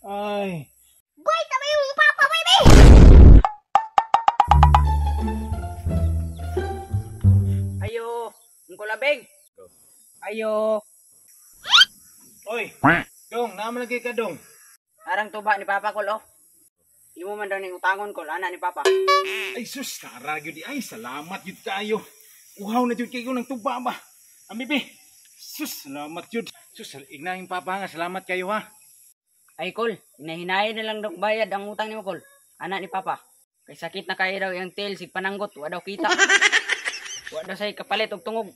Ay. Bay, tama yung papa, bay, bay! Ayo, ngko labing. Ayo, Oy. Dong, naman lagi ka dong. arang tuba ni Papa Kol oh. Imo man daw ning utangon Kol, ana ni Papa. Ay sus, naragyo di. Ay, salamat yun kayo. Uhaw na yun kayo ng tuba ba? Amibi. Sus, salamat yun. Sus, ignahing papa nga, salamat kayo ha. Ay Kol, hinahinayan na lang daw bayad ang utang nimo Kol. Ana ni Papa. Kay sakit na kayo daw yung tail sig pananggot, wa daw kita. Wa daw say kapalit og tungog.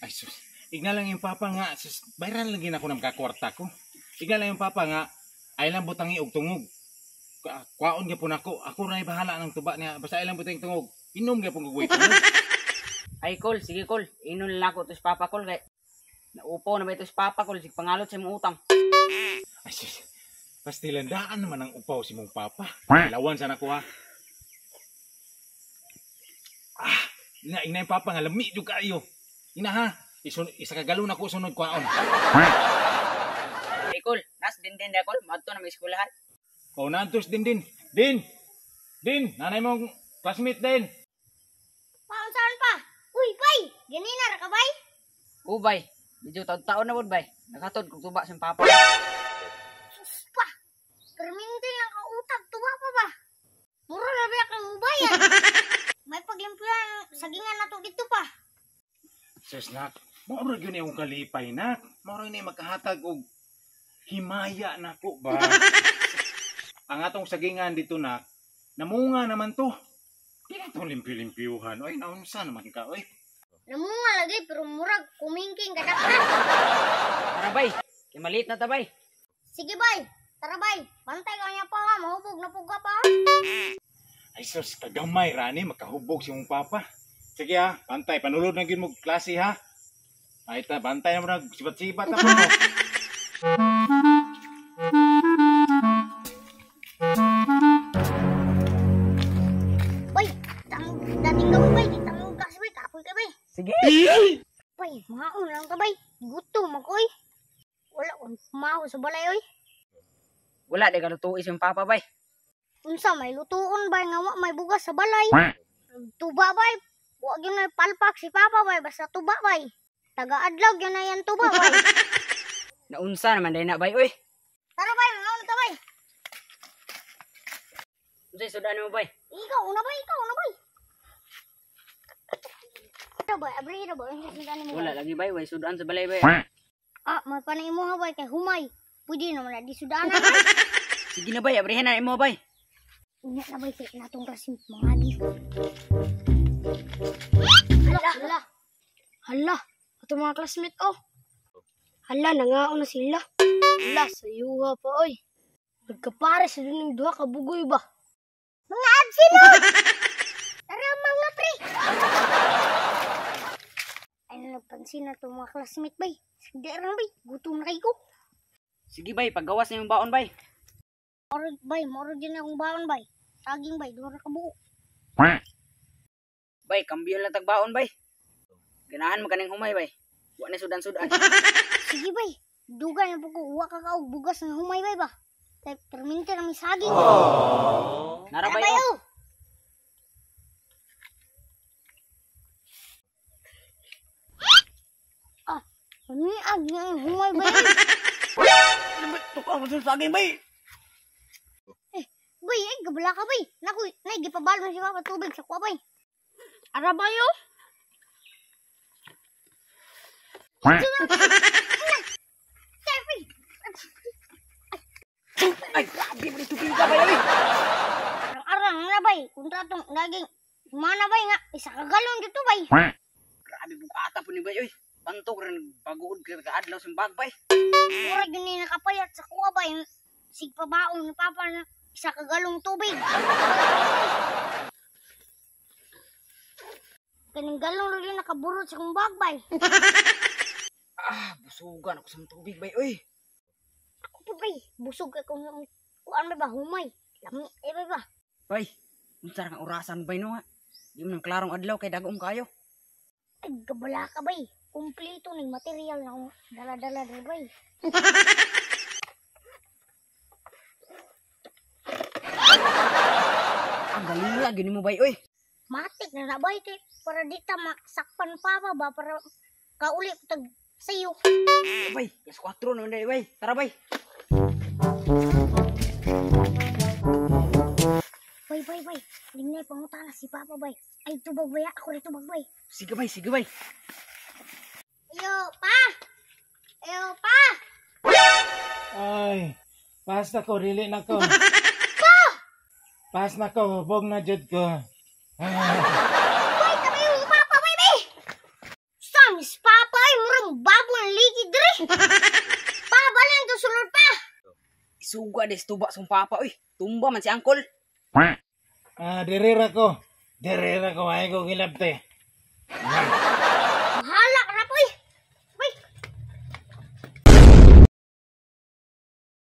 Ay sus, igna lang yung papa nga. Sus, bayaran lagi na ako ng kakwarta ko. Igna lang yung papa nga, ay lang butangi og tungog. Kwaon gyapon ako. Ako na bahala ng tuba niya. Basta ay lang butang tungog. Inom gyapon ko tungog. Ay Kol, sige Kol, inon lang ako tos Papa Kol kay naupo na ba ito si Papa Kol sig pangalot sa imong utang. Ay sus, pastilandaan naman ang upaw si mong papa. Lawan sana ko ha. Ina yung papa nga lami jud kayo. Ina ha, isa kagalon ako sunod kwaon. Ay Kol, nas din da Kol, madto na may eskwelahan. O nantos din. Din, nanay mong classmate din. Paon saan pa? Uy, bay! Ganina ra ka, bay? Ubay, medyo taon na pod bay. Nakatod kog tuba sa Papa. Sus pa! Perminti lang ka utag, tuwa pa ba? Mura na ba kang ubayan? May paglimpihan, sagingan na to dito pa. Sus nak, mauro yun yung kalipay nak. Mauro yun yung makahatag og himaya nako ba. Ang atong sagingan dito nak, namunga naman to. Di na itong limpi-limpiuhan. Oy, naunsa naman ka, oy. Namunga lagi, pero murag kumingking kadakhan. Tara bay, kay maliit na ta bay. Sige, bay. Tara, bay. Bantay ka niya pa ha. Mahubog na puga pa ha. Ay sus, kagamay rani, makahubog si mong papa. Sige ha, bantay, panulod na yun mo klase ha. Ay ta, bantay na mo na, sibat-sibat na po mo. Bay, dating gawin, bay. Di tanong kasi, bay. Kapoy ka, bay. Sige. Bay, maon lang ka, bay. Gutom ako, oy. Wala akong pumaho sa balay, oy. Wala di ka lutuis yung Papa bay. Unsa may lutuon, bay. Nga wa may bugas sa balay. Tuba, bay. Huwag yun na palpak si Papa, bay. Basta tuba, bay. Taga-adlaw yun na yan tuba, bay. Naunsa naman day na bay oy. Tara, bay. Maon ka, bay. Unsay sudan mo bay? Ikaw, una, bay. Ikaw, una, bay. Ito, bay. Abri, ito, bay. Wala lagi bay, way sudan sa balay bay. Ah, may panay mo, ha, bay. Kay humay. Pwede naman na di sudanan. Sige na bay, abrihan na imo bay. Ingat na, bay. Kaya natong rasim. Mga di. Hala. Hala. Ito mga classmate, oh. Hala, nangaon na sila. Hala, sayuha pa, oy. Nagkapare sa dun yung duha kabugoy ba? Mga absino! Tara, mga pre! Ay, nagpansin na ito mga classmate, bay. Sige rin, bay. Gutom na kayo. Sige bay, paggawas na yung baon bay. Morog, bay. Morog din akong baon, bay. Saging, bay. Dura ka buo. Bay, kambyo lang tagbaon bay. Ganahan mo kaning humay bay. Wa na sudan-sudan. Sige, bay. Dugan na po ko. Uwa ka ka. Bugas ng humay, bay ba? Terminti na may saging. Nara bay Tara, oh. oh. Ah, ag ng humay, bay. Tukang sa saging bay. Bay, ay, gabala ka, bay. Naku, gipabalo si Papa tubig sa kwa, bay. Ara, bay, oh. Ay, grabe mo tubig ka bay oy. Arang-arang na, bay. Kung tatong naging mana, bay, nga. Isa ka galon dito, bay. Grabe mo kata po ni bay oy. Pantok rin baguod ka adlaw sa bag bay. Mura yun yung nakapayat sa kuha, bay. Sigpabaon ni Papa na isa ka galong tubig. Kaning galong rin nakaburot sa kong bag, bay. Busugan ako sa tubig bay oy. Ako po, bay. Busog ka kung kuhaan, bay ba? Humay. Lami, bay ba? Bay, unsa kang orasan bay no ha? Di mo nang klarong adlaw kay dagom kayo. Ay, gabala ka, bay. Kumplito ng material na akong dala-dala rin, bay. Mura gini mo bay, oy. Matik na bay kay para di ta masakpan papa ba para kauli tag sayo. Bay, yes 4 naman dahil bay. Tara bay. Bay. Lingnay pangutana si papa bay. Ay tubag bay ako rin tubag bay. Sige bay, sige bay. Yo pa. Ay, pas na ko, dili na ko. Pas na ko, hubog na jud ko. Bay kami yung papa bay. Samis papa ay murang babo ang ligi dre. Papa lang to sulod pa. Isuga des tuba sung papa, oy. Tumba man si Angkol. Dirira ko. Ay ko gilabte.